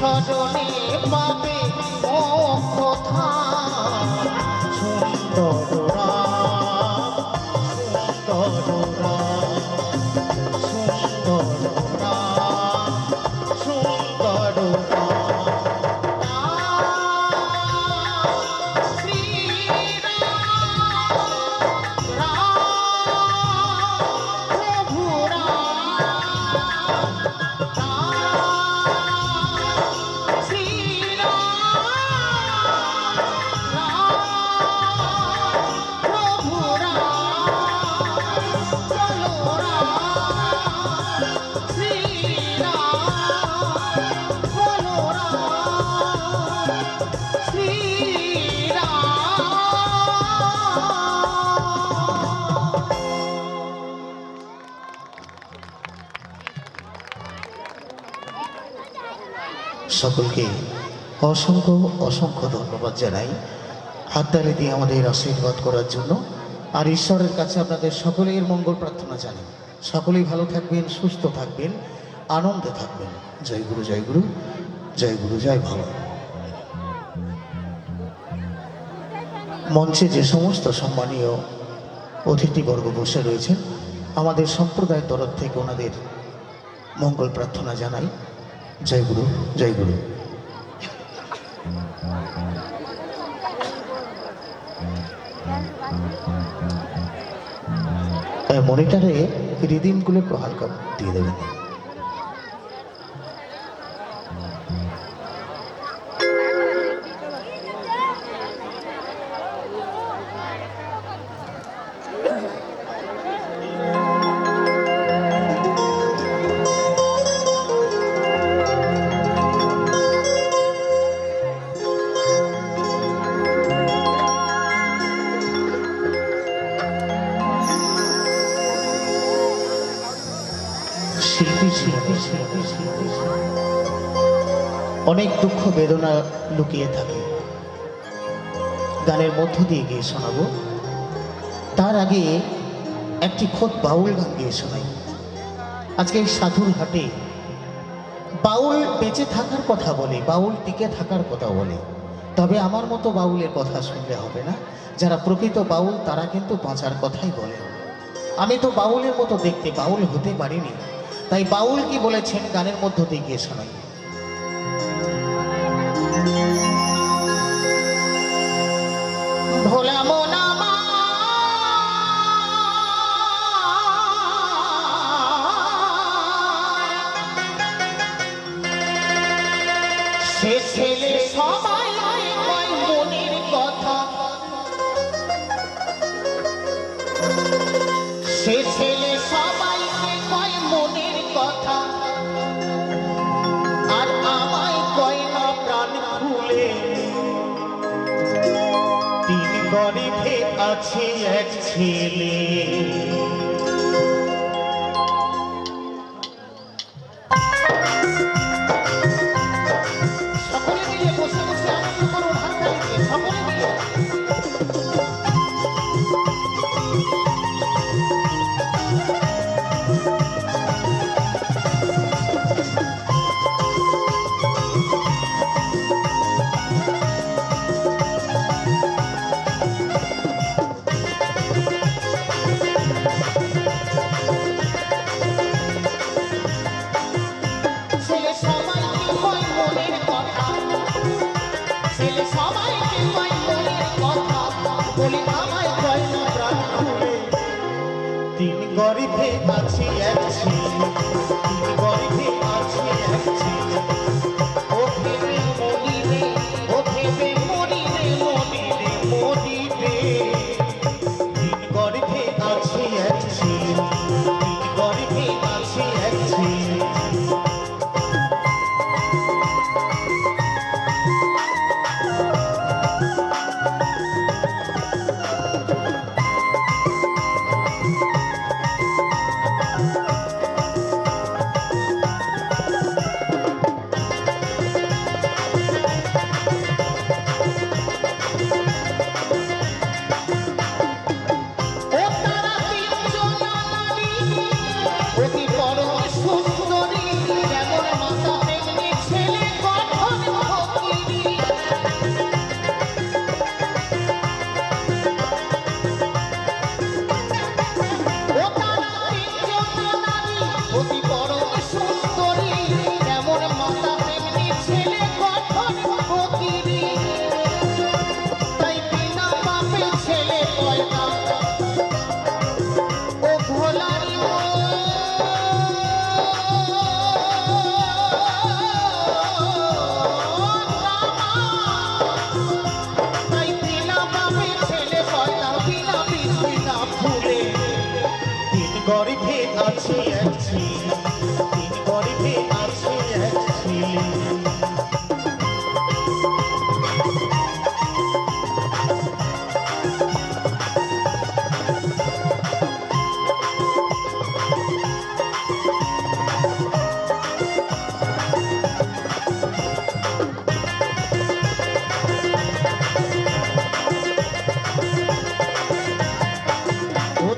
সজনে পাবে কথা সুন্দর রাম সুন্দর রাম সুন্দর রাম সুন্দর সকলকে অসংখ্য অসংখ্য ধন্যবাদ জানাই হাততালি দিয়ে আমাদের আশীর্বাদ করার জন্য। আর ঈশ্বরের কাছে আপনাদের সকলের মঙ্গল প্রার্থনা জানাই। সকলেই ভালো থাকবেন, সুস্থ থাকবেন, আনন্দে থাকবেন। জয় গুরু, জয় গুরু, জয় গুরু, জয় ভগবান। মঞ্চে যে সমস্ত সম্মানীয় অতিথিবর্গ বসে রয়েছেন, আমাদের সম্প্রদায়ের তরফ থেকে ওনাদের মঙ্গল প্রার্থনা জানাই। জয় গুরু, জয় গুরু। মনিটরে রিদিমগুলো একটু হালকা দিয়ে দেবেন। বলেছি অনেক দুঃখ বেদনা লুকিয়ে থাকে, গানের মধ্য দিয়ে গিয়ে শোনাবো। তার আগে একটি খোদ বাউল গান গিয়ে শোনাই। আজকে এই সাধুর হাটে বাউল বেঁচে থাকার কথা বলে, বাউল টিকে থাকার কথা বলে, তবে আমার মতো বাউলের কথা শুনলে হবে না। যারা প্রকৃত বাউল তারা কিন্তু বাঁচার কথাই বলে। আমি তো বাউলের মতো দেখতে বাউল হতে পারিনি, তাই বাউল কি বলেছেন গানের মধ্য দিয়ে গিয়ে শোনাই। ভোলা মোনা সে ছেলে সবাই কয় মনের কথা, সে ছেলে সবাইকে কয় মনের কথা, আর আমায় কয় না প্রাণ খুলে। তিন গরিবে আছে এক ছেলে। তিন গরিবে আছে এক ছেলে, তিন গরিবে আছে এক ছেলে। ও ভেবে মরিবে, ও ভেবে মরিবে, মরিবে মরিবে। তিন গরিবে আছে এক ছেলে, তিন গরিবে আছে এক ছেলে। গরিবে আছে এক ছেলে, তিন গরিবে আছে এক ছেলে।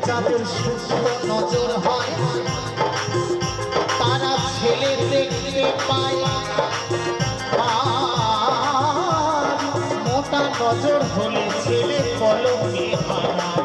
যাদের সূক্ষ্ম নজর হয় তারা ছেলে দেখতে পায়, আর মোটা নজর হলে ছেলে কলমে হারায়।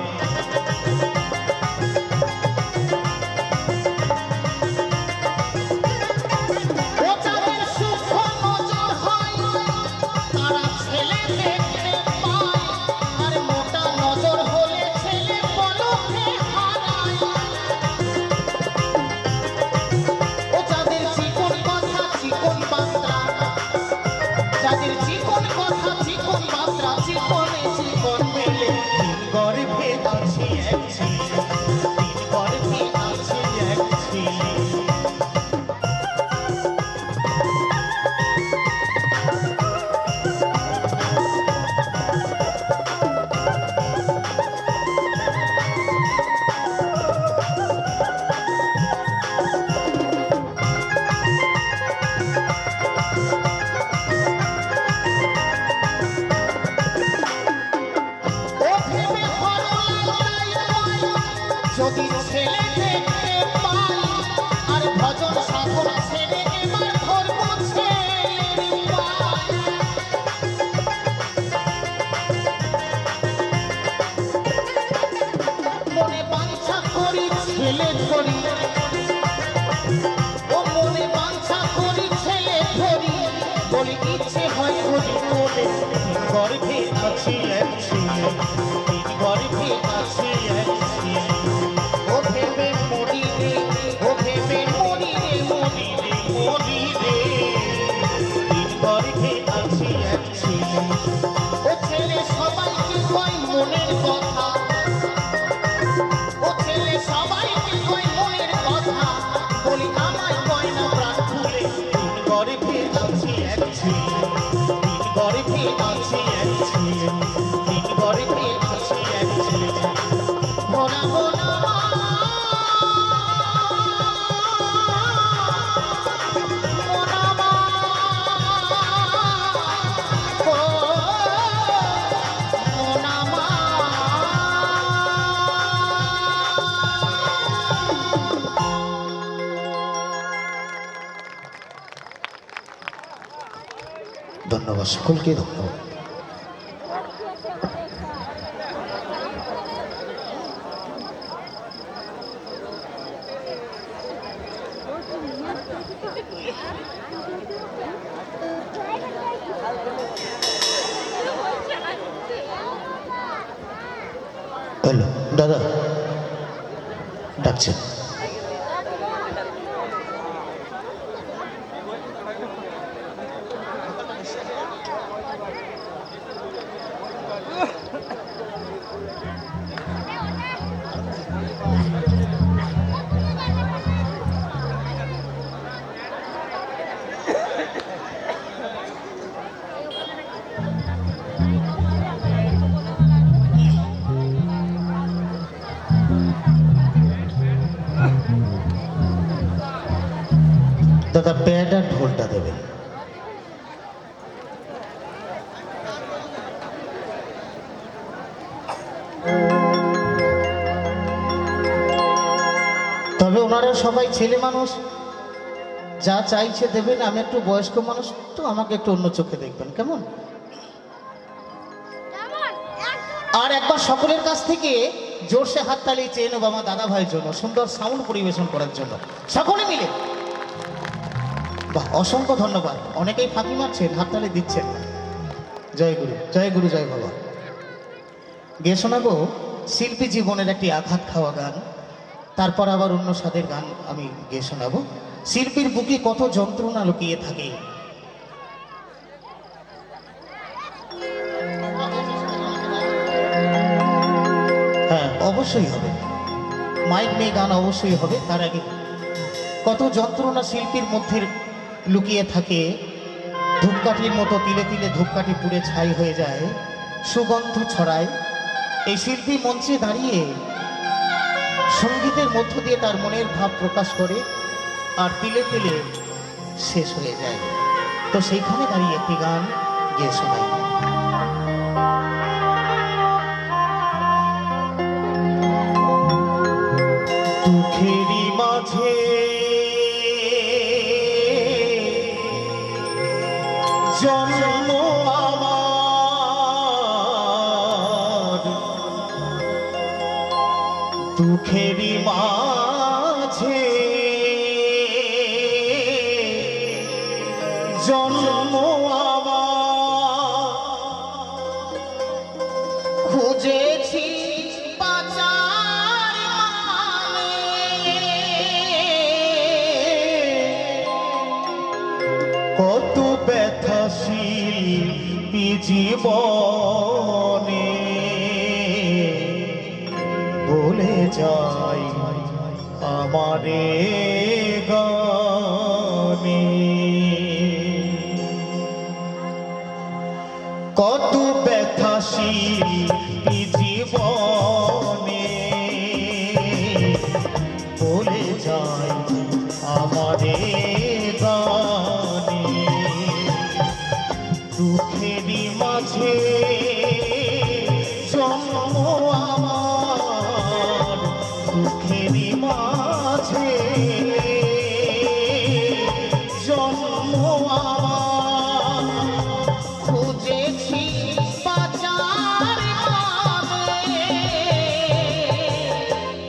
বলি ইচ্ছে হয় বলি বলে গর্ভে আছে এক ছেলে, গর্ভে আছে এক ছেলে। ও ভেবে মরি রে, ও ভেবে মরি রে, মরি রে, মরি রে, গর্ভে আছে এক ছেলে। ও ছেলে সবাইকে কয় মনের কথা, ও ছেলে সবাইকে কয় মনের কথা, বলি আমায় কয় না প্রাণ খুলে। গর্ভে আছে এক ছেলে, গর্ভে আছে এক ছেলে, গর্ভে আছে এক ছেলে। ভোলা ভোলা ধন্যবাদ, সকলকে ধন্যবাদ। হ্যালো দাদা, ডাকছেন। দাদা প্যাড আর ঢোলটা দেবেন। তবে ওনারা সবাই ছেলে মানুষ, যা চাইছে দেবেন। আমি একটু বয়স্ক মানুষ, তো আমাকে একটু অন্য চোখে দেখবেন, কেমন? আর একবার সকলের কাছ থেকে জোরসে হাততালি চেয়ে নেব আমার দাদা ভাইয়ের জন্য, সুন্দর সাউন্ড পরিবেশন করার জন্য, সকলে মিলে। বাহ, অসংখ্য ধন্যবাদ। অনেকেই ফাঁকি মারছেন, হাততালি দিচ্ছেন। জয় গুরু, জয় গুরু, জয় বাবা। গেয়ে শোনাবো শিল্পী জীবনের একটি আঘাত খাওয়া গান, তারপর আবার অন্য স্বাদের গান আমি গেয়ে শোনাবো। শিল্পীর বুকে কত যন্ত্রণা লুকিয়ে থাকে। হ্যাঁ অবশ্যই হবে, মাইক নিয়ে গান অবশ্যই হবে। তার আগে কত যন্ত্রণা শিল্পীর মধ্যে লুকিয়ে থাকে। ধূপকাঠির মতো তিলে তিলে ধূপকাঠি পুড়ে ছাই হয়ে যায়, সুগন্ধ ছড়ায়। এই শিল্পী মঞ্চে দাঁড়িয়ে সঙ্গীতের মধ্য দিয়ে তার মনের ভাব প্রকাশ করে, আর তিলে তিলে শেষ হয়ে যায়। তো সেইখানে দাঁড়িয়ে একটি গান গেয়ে শোনাই। দুঃখেরই মাঝে জন্ম আমার, দুঃখেরই মাঝে জন্ম আমার, খুঁজেছি কত ব্যথা শিল্পী জীবনে বলে যাই আমারে গানে। কত ব্যথা শিল্পী জীবনে বলে যাই আমারে গানে। দুঃখেরই মাঝে জন্ম আমার, দুঃখেরই মাঝে জন্ম আমার, খুঁজেছি বাঁচার নামে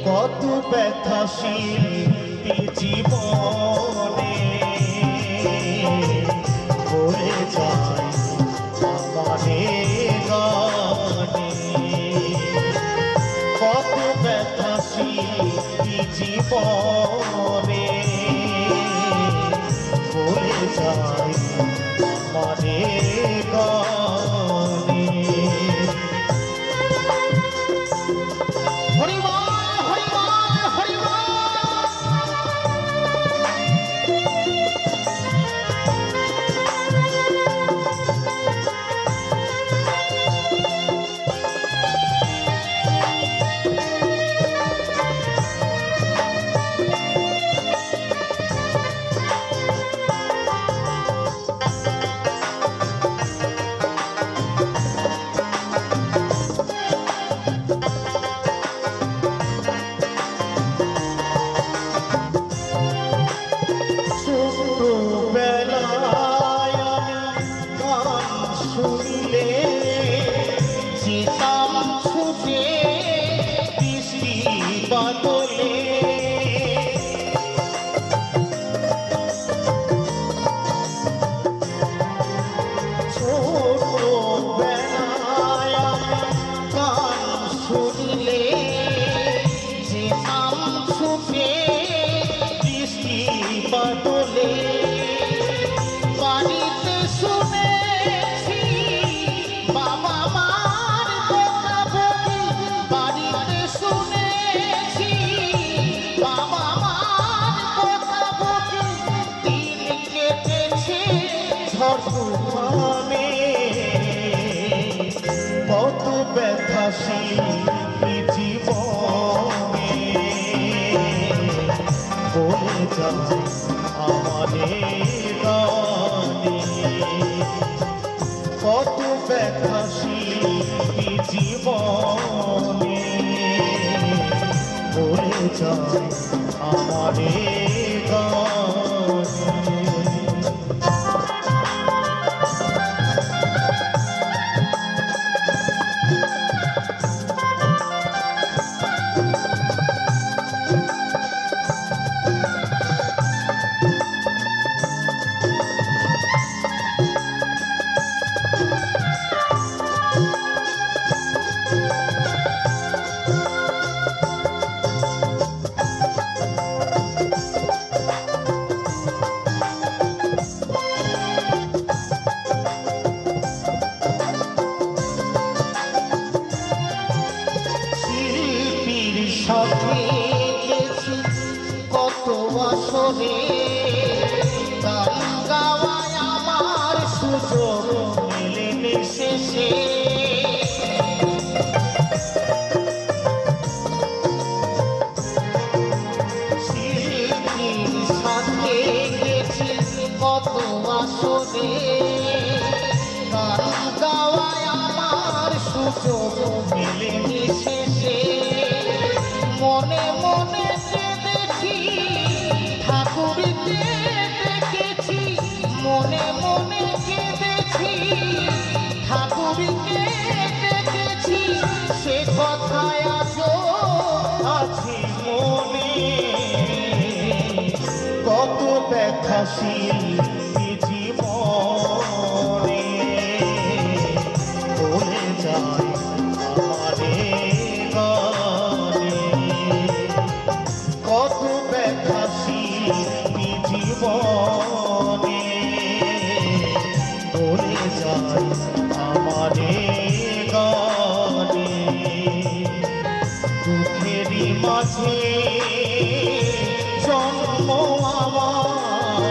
কত ব্যথা শিল্পী জীবনে বলে যায় আমারে গানে কত ব্যথাশীল জীবনে বলে যায় আমারে গানে কত ব্যথাশীল জীবনে বলে যায় আমারে গানে কত ব্যথাশীল জীবনে বলে যায় আমারে গানে সাথে গেছি কত বছরে গান গাওয়ায় আমার সুযোগ মেলেনি শেষে শিল্পীর সাথে গেছি কত বছরে গান গাওয়ায় আমার সুযোগ মেলেনি শেষে মনে মনে দেখি ঠাকুরকে দেখেছি মনে মনে দেখি ঠাকুরকে দেখেছি সে কথায় আজও আছে মনে কত ব্যথাশীল জীবনে বলে যায় আমারে কত ব্যথাশীল জীবনে বলে যায় আমারে গানে দুঃখেরই মাঝে জন্ম আমার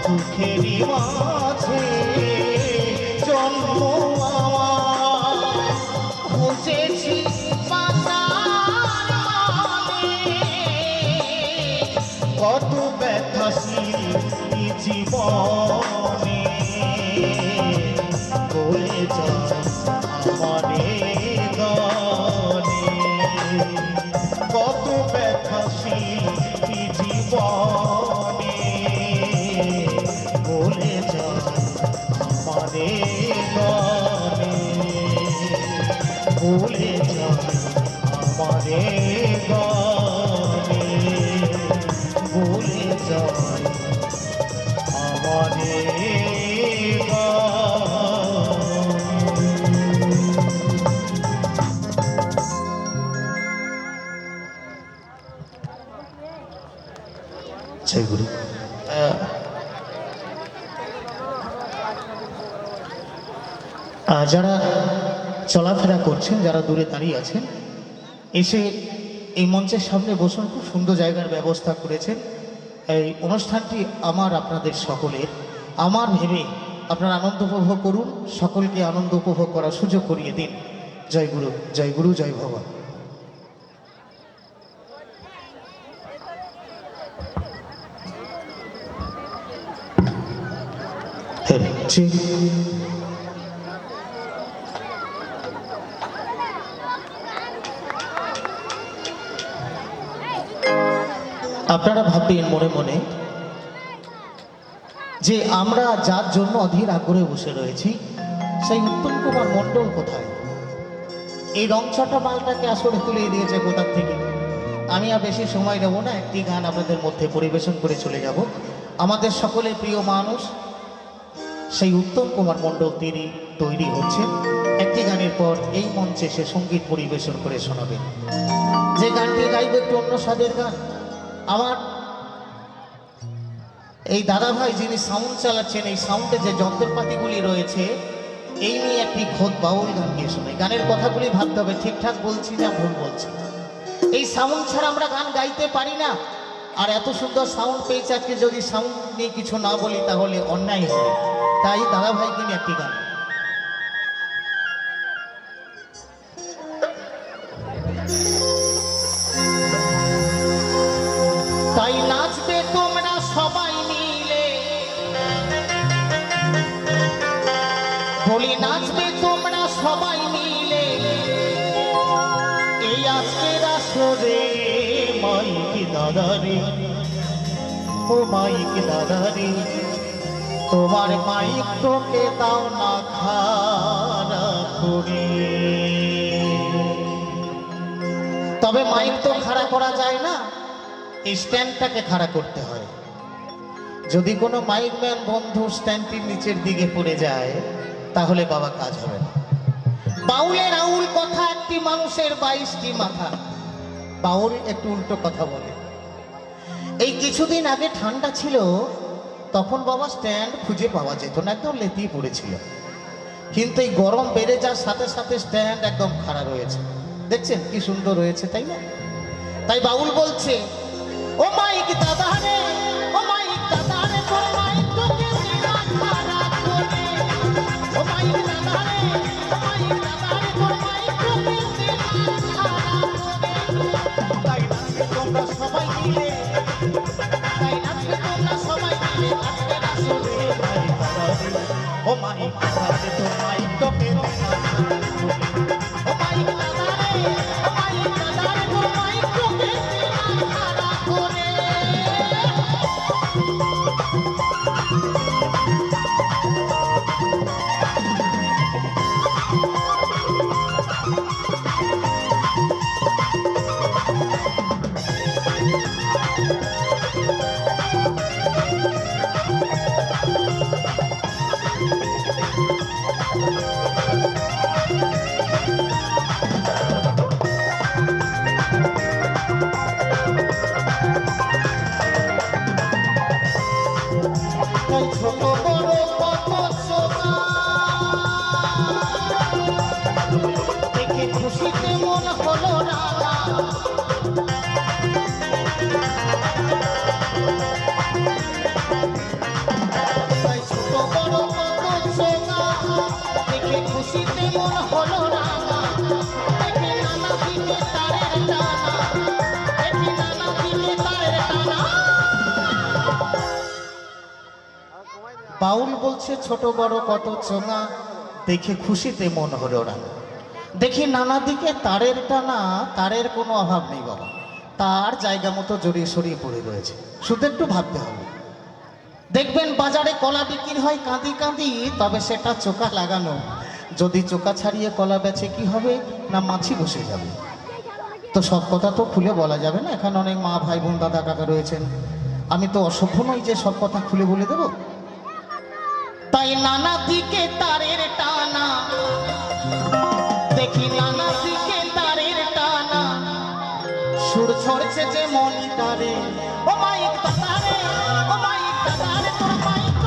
দুঃখেরই মাঝে জন্ম আমার খুঁজেছি কত ব্যথাশীল জীবনে বলে যায় আমারে গানে কত ব্যথাশীল জীবনে বলে যায় আমারে গানে বলে যায় আমারে গানে ভুলে যায় আমারে যারা চলাফেরা করছেন, যারা দূরে দাঁড়িয়ে আছেন, এসে এই মঞ্চের সামনে বসুন। খুব সুন্দর জায়গার ব্যবস্থা করেছেন। এই অনুষ্ঠানটি আমার আপনাদের সকলের, আমার ভেবে আপনারা আনন্দ উপভোগ করুন, সকলকে আনন্দ উপভোগ করার সুযোগ করিয়ে দিন। জয় গুরু, জয় গুরু, জয় ভগবান। আপনারা ভাববেন মনে মনে যে আমরা যার জন্য অধীর আগ্রহে বসে রয়েছি সেই উত্তম কুমার মণ্ডল কোথায়? এই রংচটা মালটাকে আসলে তুলে দিয়েছে কোথার থেকে। আমি আর বেশি সময় নেব না, একটি গান আপনাদের মধ্যে পরিবেশন করে চলে যাব। আমাদের সকলের প্রিয় মানুষ সেই উত্তম কুমার মণ্ডল তিনি তৈরি হচ্ছেন। একটি গানের পর এই মঞ্চে সে সঙ্গীত পরিবেশন করে শোনাবেন। যে গানটি গাইবে একটু অন্য স্বাদের গান। আমার এই দাদাভাই যিনি সাউন্ড চালাচ্ছেন, এই সাউন্ডে যে যন্ত্রপাতিগুলি রয়েছে এই নিয়ে একটি খোদ বাউল গান গিয়ে শোনাই। গানের কথাগুলি ভাবতে হবে ঠিকঠাক বলছি না ভুল বলছি। এই সাউন্ড ছাড়া আমরা গান গাইতে পারি না। আর এত সুন্দর সাউন্ড পেয়েছে আজকে, যদি সাউন্ড নিয়ে কিছু না বলি তাহলে অন্যায় হবে। তাই দাদাভাইকে নিয়ে একটি গান। তাই নাচবে তোমরা সবাই মিলে, বলি নাচবে তোমরা সবাই মিলে এই আজকের আসরে। মাইক দাদারে, ও মাইক দাদারে, তোমার মাইক তোকে দাও না খাড়া করে। তবে মাইক তো খাড়া করা যায় না, এই স্ট্যান্ডটাকে খাড়া করতে হয়। যদি কোনো মাইক ম্যান বন্ধু স্ট্যান্ডটির নিচের দিকে পড়ে যায় তাহলে বাবা কাজ হবে না। বাউলের আউল কথা, একটি মানুষের 22টি মাথা। বাউল একটু উল্টো কথা বলে। এই কিছুদিন আগে ঠান্ডা ছিল, তখন বাবা স্ট্যান্ড খুঁজে পাওয়া যেত না, একদম লেতিয়ে পড়েছিল। কিন্তু এই গরম বেড়ে যাওয়ার সাথে সাথে স্ট্যান্ড একদম খাড়া রয়েছে। দেখছেন কি সুন্দর রয়েছে, তাই না? তাই বাউল বলছে, ও মাইক দাদা রে, ও মাইক দাদা রে, তোর মাইক তোকে দিনা খাড়া করে। ও মাইক দাদা রে, ও মাইক দাদা রে, তোর মাইক তোকে দিনা খাড়া করে। তাই নাচবে তোমরা সবাই মিলে, তাই নাচবে তোমরা সবাই মিলে আজকের আসরে। মাইক দাদা রে, ও মাইক দাদা রে, তোর মাইক তোকে দিনা খাড়া করে। ও মাইক দাদা রে, ও মাইক দাদা রে, তোর মাইক তোকে দিনা খাড়া করে। ছোট বড় কত সোনা দেখে খুশিতে মন হলো রাঙা। তাই ছোট বড় কত সোনা দেখে খুশিতে মন হলো রাঙা। দেখে নানা দিকে তারের টানা, দেখে নানা দিকে তারের টানা। বাউল বলছে ছোট বড় কত চোঙা দেখে খুশিতে মন হলো রাঙা। দেখি নানা দিকে তারের টানা, তারের কোনো অভাব নেই বাবা, তার জায়গা মতো জড়িয়ে সরিয়ে পড়ে রয়েছে। শুধু একটু ভাবতে হবে। দেখবেন বাজারে কলা বিক্রি হয় কাঁদি কাঁদি, তবে সেটা চোকা লাগানো। যদি চোকা ছাড়িয়ে কলা বেচে কি হবে না, মাছি বসে যাবে। তো সব কথা তো খুলে বলা যাবে না, এখানে অনেক মা ভাই বোন দাদা কাকা রয়েছেন, আমি তো অসভ্য নই যে সব কথা খুলে বলে দেব। তাই নানা দিকে তারের টানা, দেখি নানা দিকে তারের টানা, সুর ছড়ছে যে মনি তারে। ও মাইক দাদা রে, ও মাইক দাদা রে, তোর মাইক